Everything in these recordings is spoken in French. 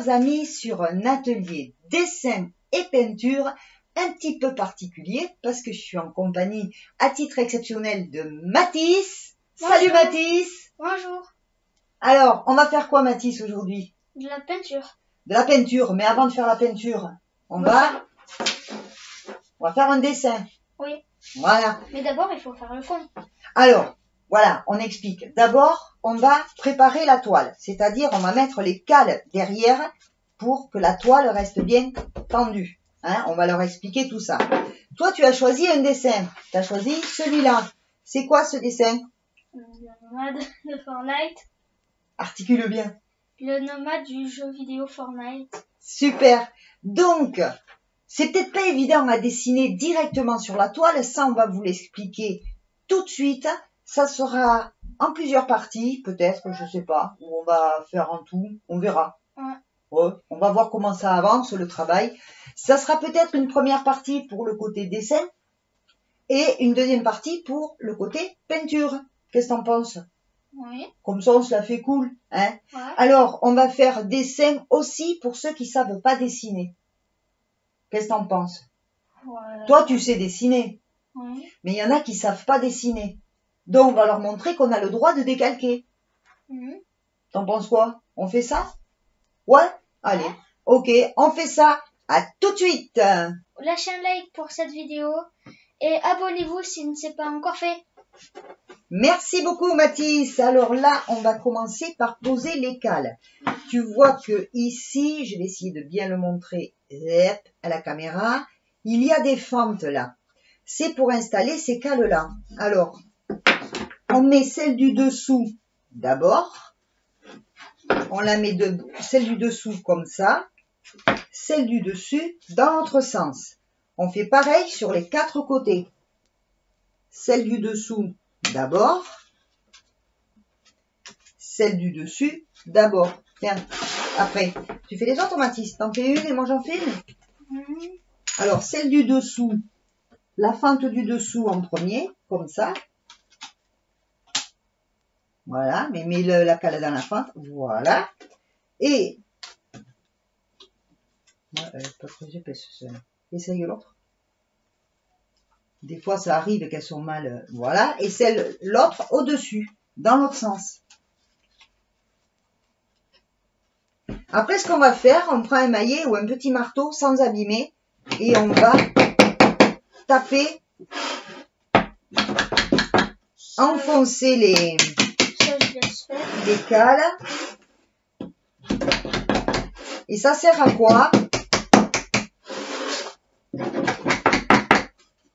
chers amis, sur un atelier dessin et peinture un petit peu particulier parce que je suis en compagnie à titre exceptionnel de Mathis. Bonjour. Salut Mathis. Bonjour. Alors, on va faire quoi Mathis aujourd'hui? De la peinture. De la peinture, mais avant de faire la peinture, on va faire un dessin. Oui. Voilà. Mais d'abord, il faut faire le fond. Alors, voilà, on explique. D'abord, on va préparer la toile, c'est-à-dire on va mettre les cales derrière pour que la toile reste bien tendue. Hein, on va leur expliquer tout ça. Toi, tu as choisi un dessin. Tu as choisi celui-là. C'est quoi ce dessin? Le nomade de Fortnite. Articule bien. Le nomade du jeu vidéo Fortnite. Super. Donc, c'est peut-être pas évident à dessiner directement sur la toile. Ça, on va vous l'expliquer tout de suite. Ça sera en plusieurs parties, peut-être, je sais pas, où on va faire en tout. On verra. Ouais, on va voir comment ça avance, le travail. Ça sera peut-être une première partie pour le côté dessin et une deuxième partie pour le côté peinture. Qu'est-ce que t'en penses? Oui. Comme ça, on se la fait cool. Hein? Ouais. Alors, on va faire dessin aussi pour ceux qui savent pas dessiner. Qu'est-ce que t'en penses? Ouais. Toi, tu sais dessiner. Oui. Mais il y en a qui savent pas dessiner. Donc, on va leur montrer qu'on a le droit de décalquer. T'en penses quoi? On fait ça? Ouais? Allez. Ouais. Ok, on fait ça. À tout de suite. Lâchez un like pour cette vidéo et abonnez-vous si ce n'est pas encore fait. Merci beaucoup Mathis. Alors là, on va commencer par poser les cales. Tu vois que ici, je vais essayer de bien le montrer à la caméra, il y a des fentes là. C'est pour installer ces cales-là. Alors, on met celle du dessous d'abord. On la met celle du dessous comme ça. Celle du dessus dans l'autre sens. On fait pareil sur les quatre côtés. Celle du dessous d'abord. Celle du dessus d'abord. Tiens, après, tu fais les autres Mathis. T'en fais une et moi j'en fais une. Alors, celle du dessous, la fente du dessous en premier, comme ça. Voilà, mais mets la cale dans la fente. Voilà. Et, elle est pas très épaisse, celle-là. Essaye l'autre. Des fois, ça arrive qu'elles sont mal. Voilà. Et l'autre au-dessus, dans l'autre sens. Après, ce qu'on va faire, on prend un maillet ou un petit marteau sans abîmer et on va taper, enfoncer les cales. Et ça sert à quoi? On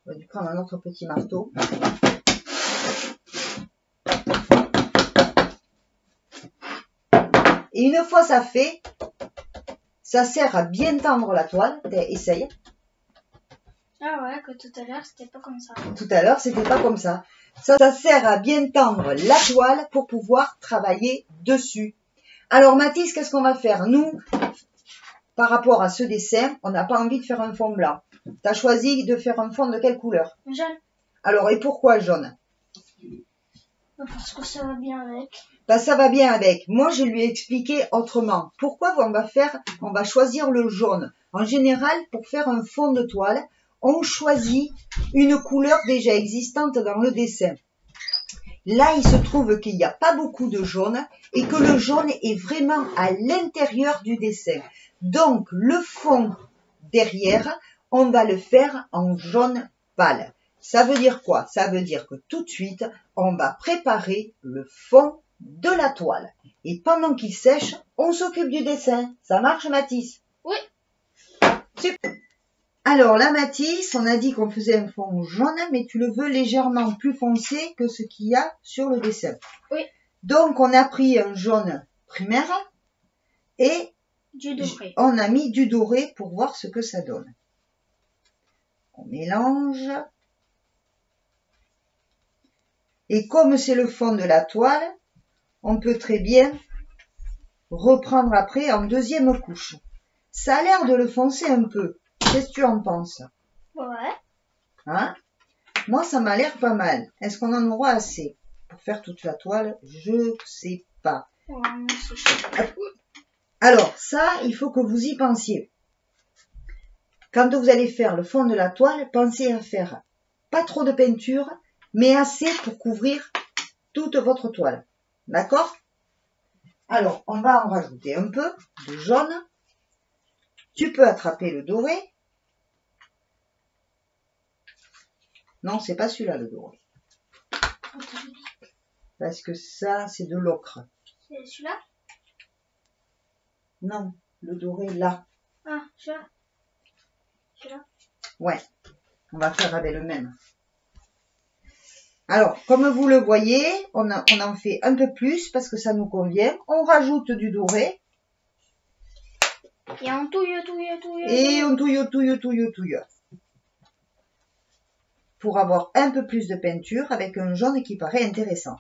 va dû prendre un autre petit marteau. Et une fois ça fait, ça sert à bien tendre la toile. Essaye. Ah ouais, que tout à l'heure, c'était pas comme ça. Tout à l'heure, c'était pas comme ça. Ça sert à bien tendre la toile pour pouvoir travailler dessus. Alors Mathis, qu'est-ce qu'on va faire? Nous, par rapport à ce dessin, on n'a pas envie de faire un fond blanc. Tu as choisi de faire un fond de quelle couleur? Jaune. Alors, et pourquoi jaune? Parce que ça va bien avec. Ben, ça va bien avec. Moi, je lui ai expliqué autrement. Pourquoi on va choisir le jaune? En général, pour faire un fond de toile, on choisit une couleur déjà existante dans le dessin. Là, il se trouve qu'il n'y a pas beaucoup de jaune et que le jaune est vraiment à l'intérieur du dessin. Donc, le fond derrière, on va le faire en jaune pâle. Ça veut dire quoi? Ça veut dire que tout de suite, on va préparer le fond de la toile. Et pendant qu'il sèche, on s'occupe du dessin. Ça marche, Mathis? Oui. Super. Alors là, Mathis, on a dit qu'on faisait un fond jaune, mais tu le veux légèrement plus foncé que ce qu'il y a sur le dessin. Oui. Donc, on a pris un jaune primaire et du doré. On a mis du doré pour voir ce que ça donne. On mélange. Et comme c'est le fond de la toile, on peut très bien reprendre après en deuxième couche. Ça a l'air de le foncer un peu. Qu'est-ce que tu en penses? Ouais. Hein? Moi, ça m'a l'air pas mal. Est-ce qu'on en aura assez pour faire toute la toile? Je sais pas. Ouais, Alors, ça, il faut que vous y pensiez. Quand vous allez faire le fond de la toile, pensez à faire pas trop de peinture, mais assez pour couvrir toute votre toile. D'accord? Alors, on va en rajouter un peu de jaune. Tu peux attraper le doré. Non, c'est pas celui-là le doré. Parce que ça, c'est de l'ocre. C'est celui-là? Non, le doré là. Ah, celui-là. Celui-là. Ouais, on va faire avec le même. Alors, comme vous le voyez, on en fait un peu plus parce que ça nous convient. On rajoute du doré. Et on touille. Et on touille. Pour avoir un peu plus de peinture avec un jaune qui paraît intéressant.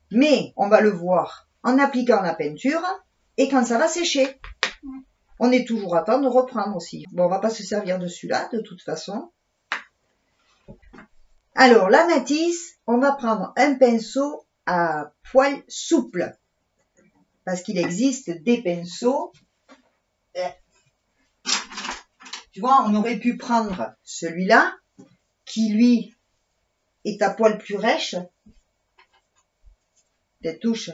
Mais on va le voir en appliquant la peinture et quand ça va sécher. On est toujours à temps de reprendre aussi. Bon, on va pas se servir de celui-là de toute façon. Alors, la Matisse, on va prendre un pinceau à poil souple. Parce qu'il existe des pinceaux. Tu vois, on aurait pu prendre celui-là, qui lui est à poil plus rêche. Des touches.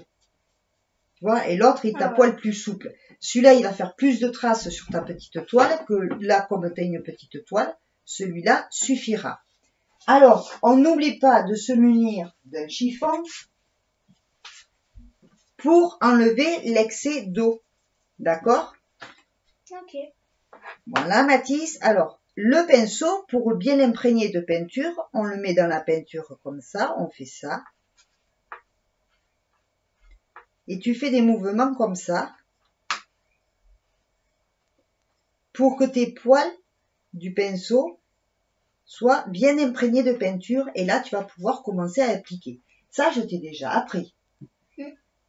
Tu vois, et l'autre est à poil plus souple. Celui-là, il va faire plus de traces sur ta petite toile que là, comme tu as une petite toile, celui-là suffira. Alors, on n'oublie pas de se munir d'un chiffon pour enlever l'excès d'eau. D'accord? Ok. Voilà, Mathis. Alors, le pinceau, pour bien l'imprégner de peinture, on le met dans la peinture comme ça, on fait ça. Et tu fais des mouvements comme ça pour que tes poils du pinceau soient bien imprégnés de peinture. Et là, tu vas pouvoir commencer à appliquer. Ça, je t'ai déjà appris.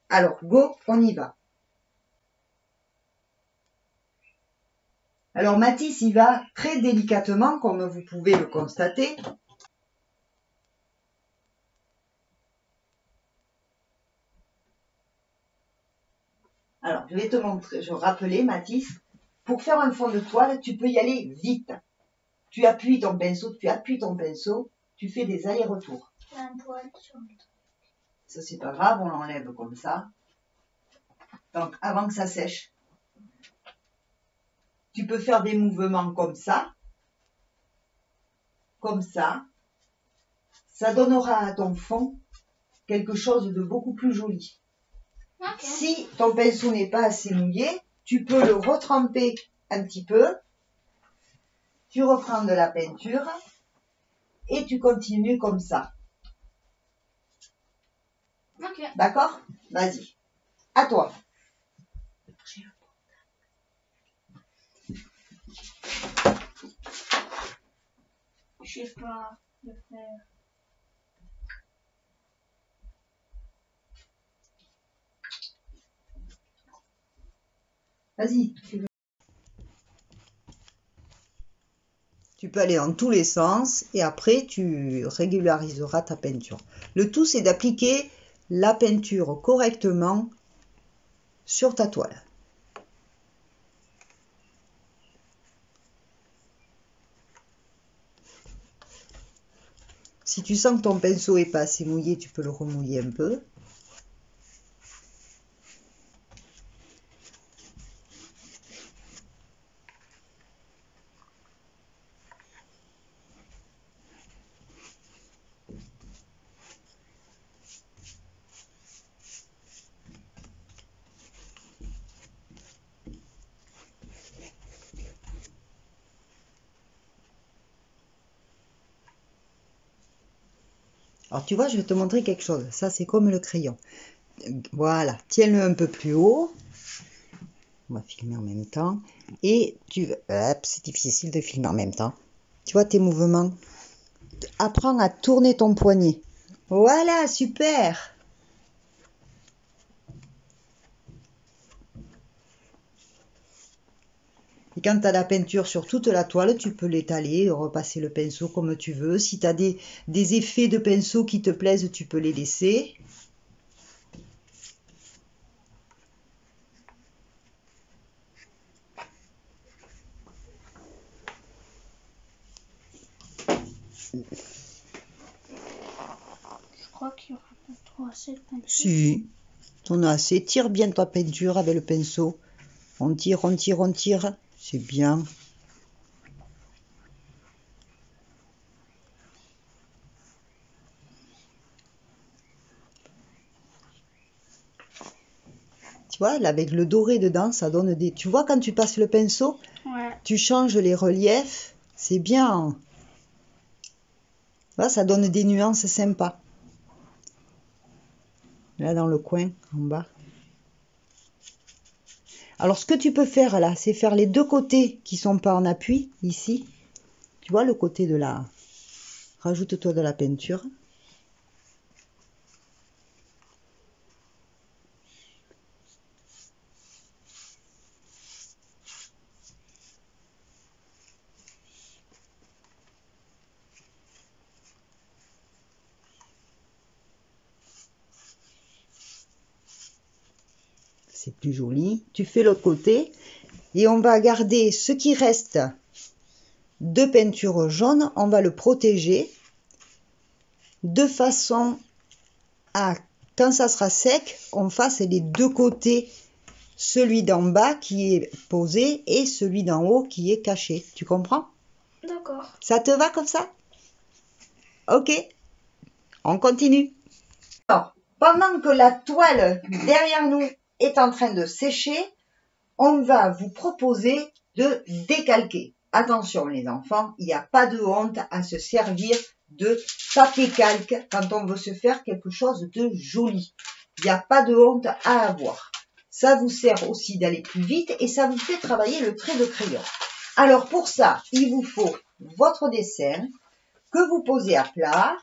Alors, go, on y va. Alors, Mathis, il va très délicatement, comme vous pouvez le constater. Alors, je vais te montrer, je vais rappeler, Mathis, pour faire un fond de toile, tu peux y aller vite. Tu appuies ton pinceau, tu fais des allers-retours. Un poil sur le truc. Ça, c'est pas grave, on l'enlève comme ça. Donc, avant que ça sèche, tu peux faire des mouvements comme ça. Comme ça. Ça donnera à ton fond quelque chose de beaucoup plus joli. Okay. Si ton pinceau n'est pas assez mouillé, tu peux le retremper un petit peu. Tu reprends de la peinture et tu continues comme ça. Okay. D'accord? Vas-y. À toi. Je sais pas le faire. Vas-y. Tu peux aller dans tous les sens et après tu régulariseras ta peinture. Le tout, c'est d'appliquer la peinture correctement sur ta toile. Si tu sens que ton pinceau n'est pas assez mouillé, tu peux le remouiller un peu. Alors tu vois, je vais te montrer quelque chose. Ça, c'est comme le crayon. Voilà, tiens-le un peu plus haut. On va filmer en même temps. Et tu... Hop, c'est difficile de filmer en même temps. Tu vois tes mouvements? Apprends à tourner ton poignet. Voilà, super! Et quand tu as la peinture sur toute la toile, tu peux l'étaler, repasser le pinceau comme tu veux. Si tu as des effets de pinceau qui te plaisent, tu peux les laisser. Je crois qu'il y aura pas trop assez de peinture. Si, t'en as assez. Tire bien ta peinture avec le pinceau. On tire, on tire, on tire. C'est bien. Tu vois, là, avec le doré dedans, ça donne des... Tu vois, quand tu passes le pinceau, Ouais. tu changes les reliefs. C'est bien. Là, ça donne des nuances sympas. Là, dans le coin, en bas. Alors, ce que tu peux faire, là, c'est faire les deux côtés qui sont pas en appui, ici. Tu vois, le côté de la... Rajoute-toi de la peinture. C'est plus joli. Tu fais l'autre côté et on va garder ce qui reste de peinture jaune. On va le protéger de façon à, quand ça sera sec, on fasse les deux côtés, celui d'en bas qui est posé et celui d'en haut qui est caché. Tu comprends? D'accord. Ça te va comme ça? Ok, on continue. Alors, pendant que la toile derrière nous est en train de sécher, on va vous proposer de décalquer. Attention les enfants, il n'y a pas de honte à se servir de papier calque quand on veut se faire quelque chose de joli. Il n'y a pas de honte à avoir. Ça vous sert aussi d'aller plus vite et ça vous fait travailler le trait de crayon. Alors pour ça, il vous faut votre dessin que vous posez à plat,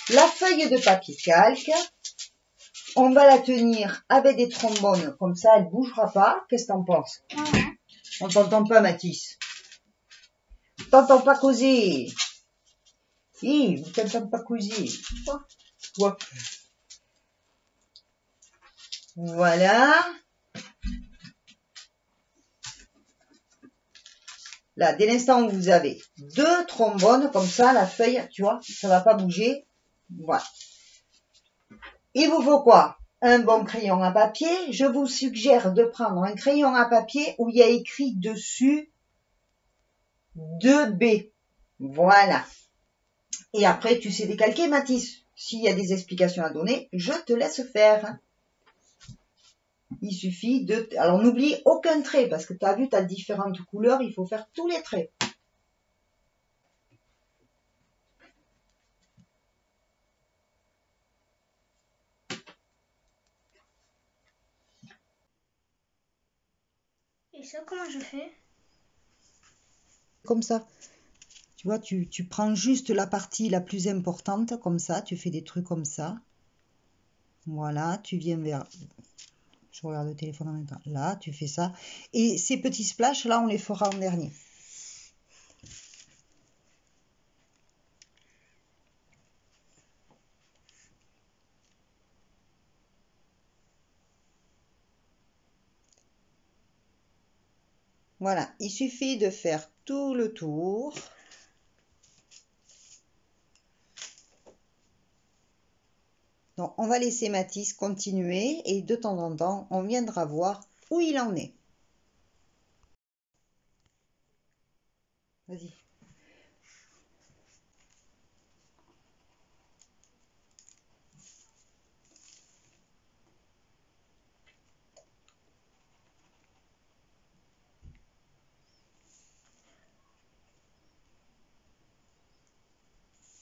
la feuille de papier calque. On va la tenir avec des trombones, comme ça elle ne bougera pas. Qu'est-ce que t'en penses? On t'entend pas, Mathis. On t'entend pas causer. Hi, on t'entend pas causer. Quoi? Voilà. Là, dès l'instant où vous avez deux trombones, comme ça, la feuille, tu vois, ça va pas bouger. Voilà. Il vous faut quoi? Un bon crayon à papier. Je vous suggère de prendre un crayon à papier où il y a écrit dessus 2B. Voilà. Et après, tu sais décalquer, Mathis. S'il y a des explications à donner, je te laisse faire. Il suffit de... Alors, n'oublie aucun trait, parce que tu as vu, tu as différentes couleurs, il faut faire tous les traits. Et ça, comment je fais? Comme ça. Tu vois, tu prends juste la partie la plus importante, comme ça, tu fais des trucs comme ça. Voilà, tu viens vers... Je regarde le téléphone en même temps. Là, tu fais ça. Et ces petits splashes, là, on les fera en dernier. Voilà, il suffit de faire tout le tour. Donc, on va laisser Mathis continuer et de temps en temps, on viendra voir où il en est. Vas-y.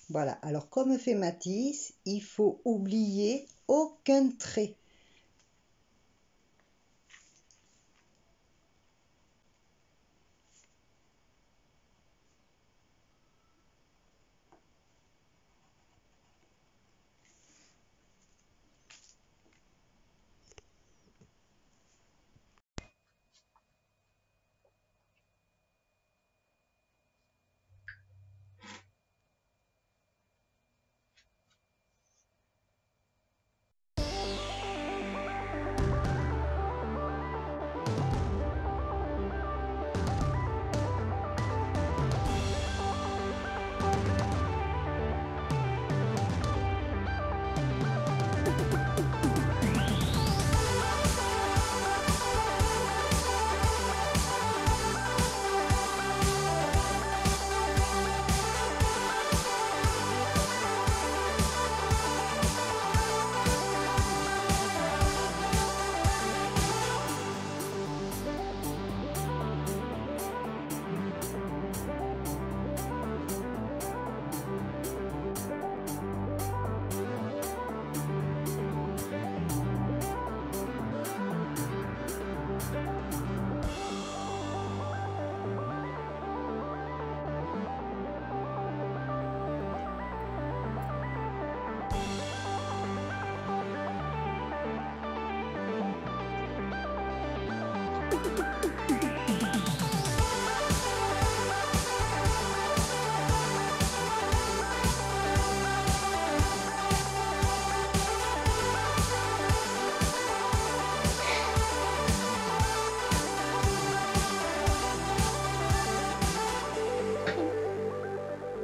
Voilà, alors comme fait Mathis, il faut oublier aucun trait.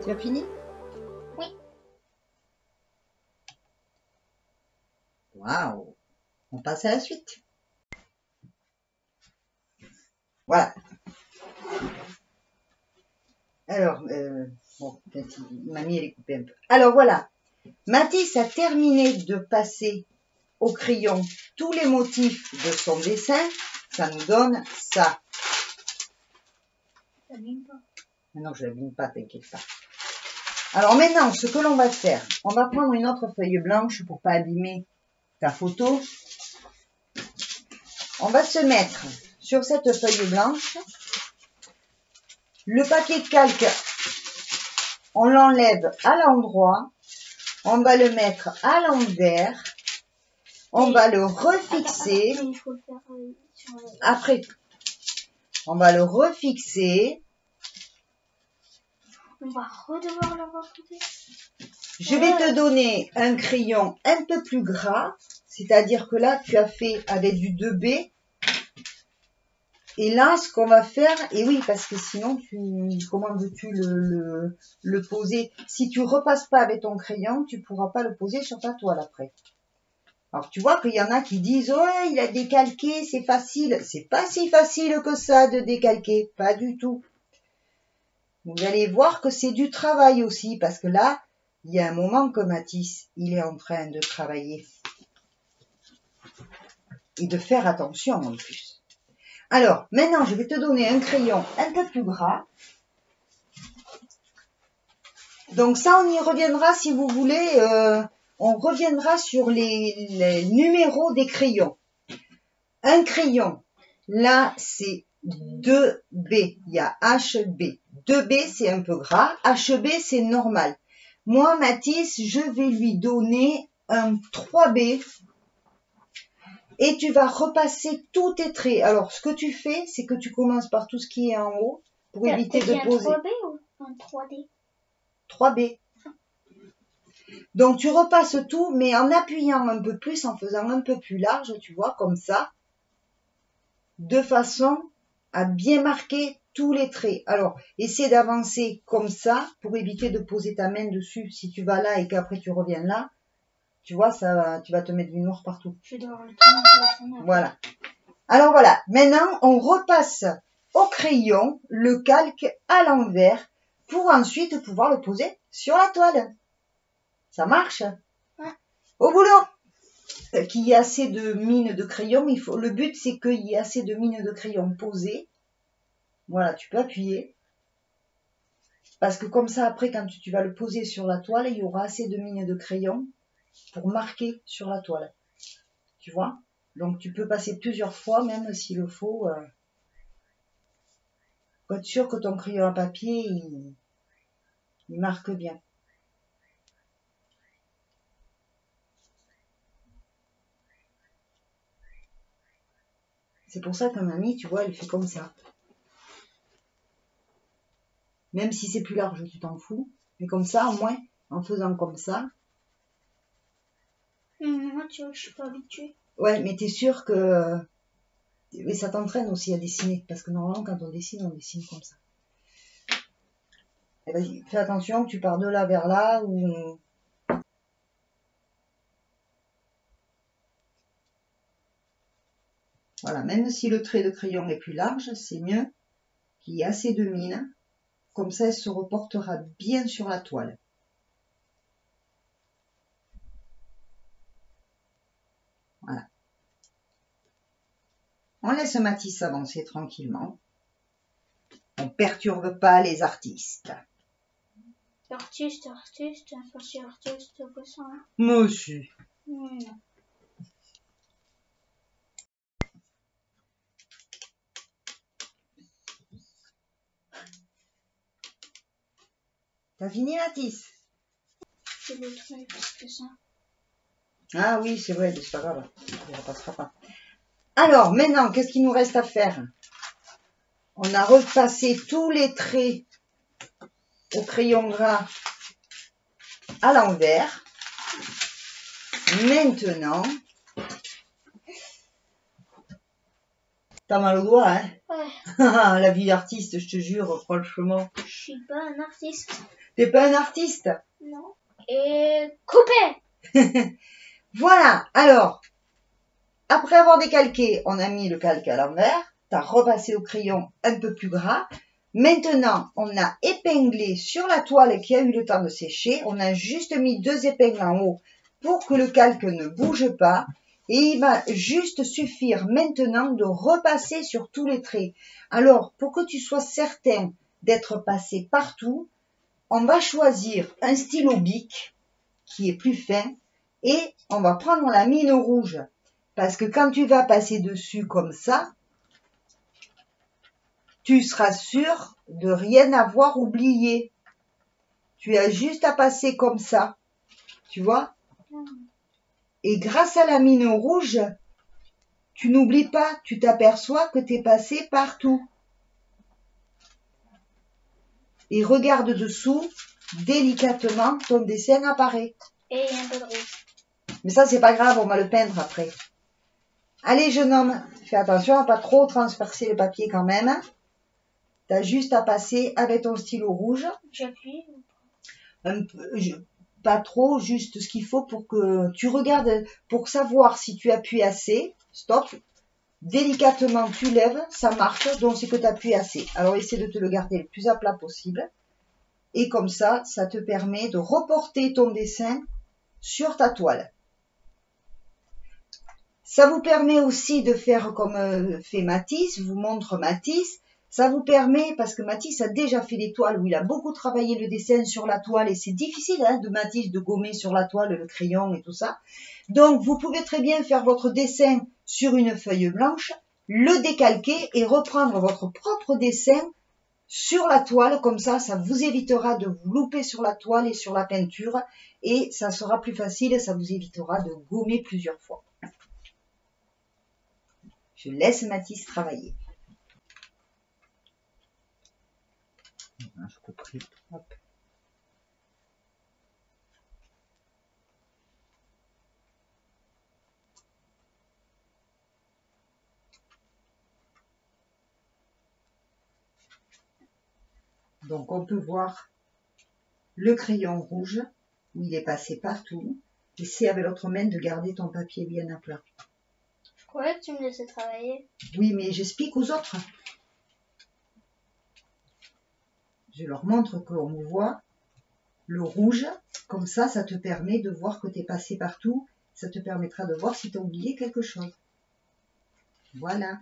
Tu as fini? Oui. Waouh! On passe à la suite. Voilà. Alors, bon, mamie, elle est coupée un peu. Alors voilà, Mathis a terminé de passer au crayon tous les motifs de son dessin. Ça nous donne ça. Ça n'abîme pas. Non, je ne l'abîme pas, t'inquiète pas. Alors maintenant, ce que l'on va faire, on va prendre une autre feuille blanche pour pas abîmer ta photo. On va se mettre sur cette feuille blanche. Le papier de calque, on l'enlève à l'endroit. On va le mettre à l'envers. On va le refixer. Attends, il faut le faire sur Après, on va le refixer. On va redevoir le recouper. Je vais te donner un crayon un peu plus gras. C'est-à-dire que là, tu as fait avec du 2B. Et là, ce qu'on va faire, et oui, parce que sinon, comment veux-tu le poser? Si tu repasses pas avec ton crayon, tu pourras pas le poser sur ta toile après. Alors, tu vois qu'il y en a qui disent, ouais, il a décalqué, c'est facile. C'est pas si facile que ça de décalquer, pas du tout. Vous allez voir que c'est du travail aussi, parce que là, il y a un moment que Mathis, il est en train de travailler. Et de faire attention en plus. Alors, maintenant, je vais te donner un crayon un peu plus gras. Donc ça, on y reviendra si vous voulez. On reviendra sur les numéros des crayons. Un crayon, là, c'est 2B. Il y a HB. 2B, c'est un peu gras. HB, c'est normal. Moi, Mathis, je vais lui donner un 3B. Et tu vas repasser tous tes traits. Alors, ce que tu fais, c'est que tu commences par tout ce qui est en haut pour éviter de poser. Un 3B ou un 3D? 3B. Donc, tu repasses tout, mais en appuyant un peu plus, en faisant un peu plus large, tu vois, comme ça, de façon à bien marquer tous les traits. Alors, essaie d'avancer comme ça pour éviter de poser ta main dessus. Si tu vas là et qu'après tu reviens là, tu vois, ça, tu vas te mettre du noir partout. Je vais devoir le tourner. Voilà. Alors voilà, maintenant on repasse au crayon le calque à l'envers pour ensuite pouvoir le poser sur la toile. Ça marche? Ouais. Au boulot! Qu'il y ait assez de mine de crayon, le but c'est qu'il y ait assez de mine de crayon posée. Voilà, tu peux appuyer. Parce que comme ça, après, quand tu vas le poser sur la toile, il y aura assez de mine de crayon pour marquer sur la toile. Tu vois? Donc tu peux passer plusieurs fois, même s'il le faut. Pour être sûr que ton crayon à papier, il marque bien. C'est pour ça que mamie, tu vois, elle fait comme ça. Même si c'est plus large, tu t'en fous. Mais comme ça, au moins, en faisant comme ça. Moi, tu vois, je suis pas habituée. Ouais, mais t'es sûr que... Mais ça t'entraîne aussi à dessiner. Parce que normalement, quand on dessine comme ça. Et vas-y, fais attention, tu pars de là vers là ou... Voilà, même si le trait de crayon est plus large, c'est mieux qu'il y ait assez de mine. Comme ça, elle se reportera bien sur la toile. Voilà. On laisse Mathis avancer tranquillement. On ne perturbe pas les artistes. Artiste, pas si artiste que ça. Hein. Moi aussi. Non. T'as fini, Mathis? C'est le truc, parce que ça. Ah oui, c'est vrai, c'est pas grave. On ne repassera pas. Alors, maintenant, qu'est-ce qu'il nous reste à faire? On a repassé tous les traits au crayon gras à l'envers. Maintenant, t'as mal au doigt, hein? Ouais. La vie d'artiste, je te jure, franchement. Je suis pas un artiste. T'es pas un artiste? Non. Et coupé. Voilà, alors, après avoir décalqué, on a mis le calque à l'envers, tu as repassé au crayon un peu plus gras. Maintenant, on a épinglé sur la toile qui a eu le temps de sécher. On a juste mis 2 épingles en haut pour que le calque ne bouge pas. Et il va juste suffire maintenant de repasser sur tous les traits. Alors, pour que tu sois certain d'être passé partout, on va choisir un stylo bic qui est plus fin et on va prendre la mine rouge. Parce que quand tu vas passer dessus comme ça, tu seras sûr de rien avoir oublié. Tu as juste à passer comme ça, tu vois. Et grâce à la mine rouge, tu n'oublies pas, tu t'aperçois que tu es passé partout. Et regarde dessous, délicatement, ton dessin apparaît. Et un peu de rouge. Mais ça, c'est pas grave, on va le peindre après. Allez, jeune homme, fais attention à pas trop transpercer le papier quand même. Tu as juste à passer avec ton stylo rouge. J'appuie. Pas trop, juste ce qu'il faut pour que tu regardes, pour savoir si tu appuies assez. Stop. Délicatement, tu lèves, ça marche, donc c'est que tu appuies assez. Alors, essaie de te le garder le plus à plat possible. Et comme ça, ça te permet de reporter ton dessin sur ta toile. Ça vous permet aussi de faire comme fait Matisse, vous montre Matisse. Ça vous permet, parce que Matisse a déjà fait des toiles où il a beaucoup travaillé le dessin sur la toile et c'est difficile de Matisse de gommer sur la toile le crayon et tout ça. Donc vous pouvez très bien faire votre dessin sur une feuille blanche, le décalquer et reprendre votre propre dessin sur la toile. Comme ça, ça vous évitera de vous louper sur la toile et sur la peinture et ça sera plus facile, ça vous évitera de gommer plusieurs fois. Je laisse Matisse travailler. Je couperai. Hop. Donc on peut voir le crayon rouge où il est passé partout. Essaie avec l'autre main de garder ton papier bien à plat. Je croyais que tu me laissais travailler. Oui, mais j'explique aux autres. Je leur montre qu'on voit le rouge. Comme ça, ça te permet de voir que tu es passé partout. Ça te permettra de voir si tu as oublié quelque chose. Voilà.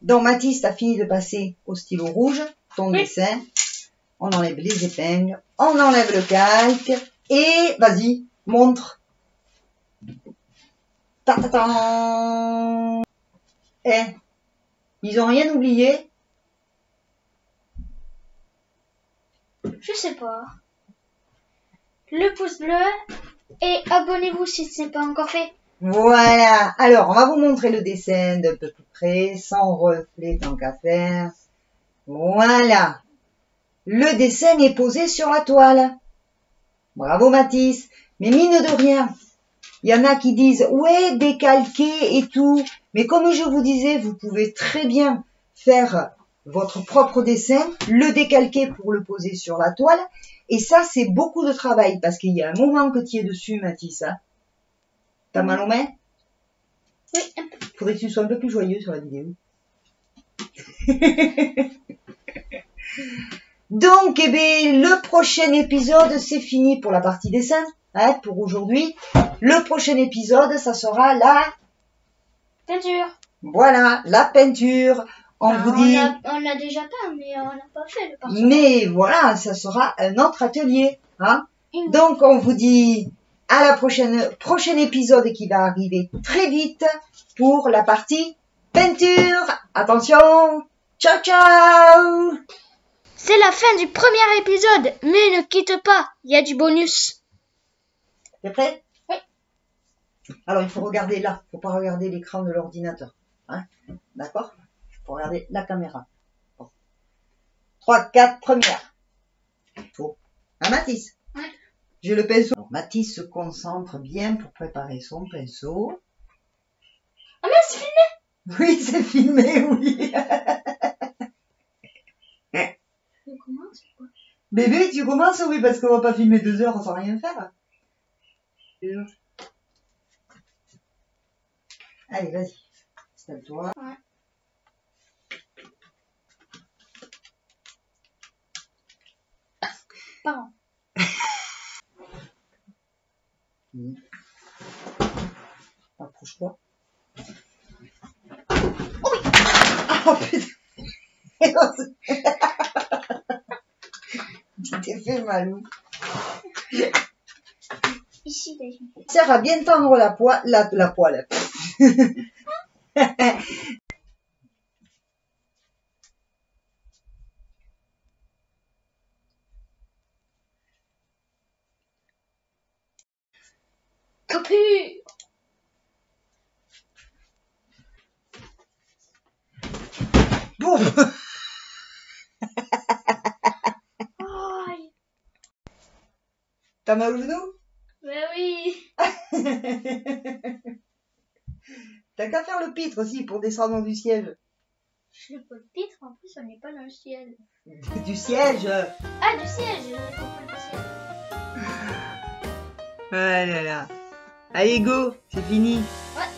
Donc Mathis, t'as fini de passer au stylo rouge ton dessin. On enlève les épingles, on enlève le calque et vas-y, montre. Ta-ta-ta. Eh, ils ont rien oublié? Je sais pas. Le pouce bleu et abonnez-vous si ce n'est pas encore fait. Voilà. Alors, on va vous montrer le dessin d'un peu plus près, sans reflet tant qu'à faire. Voilà. Le dessin est posé sur la toile. Bravo Mathis. Mais mine de rien, il y en a qui disent, ouais, décalqué et tout. Mais comme je vous disais, vous pouvez très bien faire votre propre dessin, le décalquer pour le poser sur la toile. Et ça, c'est beaucoup de travail parce qu'il y a un moment que tu es dessus, Mathis. Hein. T'as mal aux mains? Oui, un peu. Faudrait que tu sois un peu plus joyeux sur la vidéo. Donc, eh bien, le prochain épisode, c'est fini pour la partie dessin, hein, pour aujourd'hui. Le prochain épisode, ça sera la Peinture. Voilà, la peinture. On vous dit. On l'a déjà peint, mais on n'a pas fait le parchemin. Mais voilà, ça sera un autre atelier, hein. Donc, on vous dit à la prochain épisode qui va arriver très vite pour la partie peinture. Attention, ciao ciao. C'est la fin du premier épisode, mais ne quitte pas, il y a du bonus. T'es prêt? Oui. Alors, il faut regarder là, faut pas regarder l'écran de l'ordinateur, hein. D'accord? Il faut regarder la caméra. Bon. 3, 4, première. Faut. Hein, Mathis? Oui. J'ai le pinceau. Alors, Mathis se concentre bien pour préparer son pinceau. Ah mais c'est filmé. Oui, c'est filmé, oui. On commence ou quoi? Bébé, tu commences, oui, parce qu'on va pas filmer 2 heures sans rien faire. Allez, vas-y. Installe-toi. Ouais. Pardon. Approche-toi. Oh oui. Oh putain. Tu t'es fait malou. Ici, d'ailleurs. Sert à bien tendre la poêle. Copu. Bon. Aïe. T'as mal au genou? Mais oui. T'as qu'à faire le pitre aussi pour descendre du siège. Je n'ai pas le titre, en plus on n'est pas dans le ciel. Du siège. Ah, du siège, je n'ai pas le ciel. Ah là là. Allez, go, c'est fini. Ouais.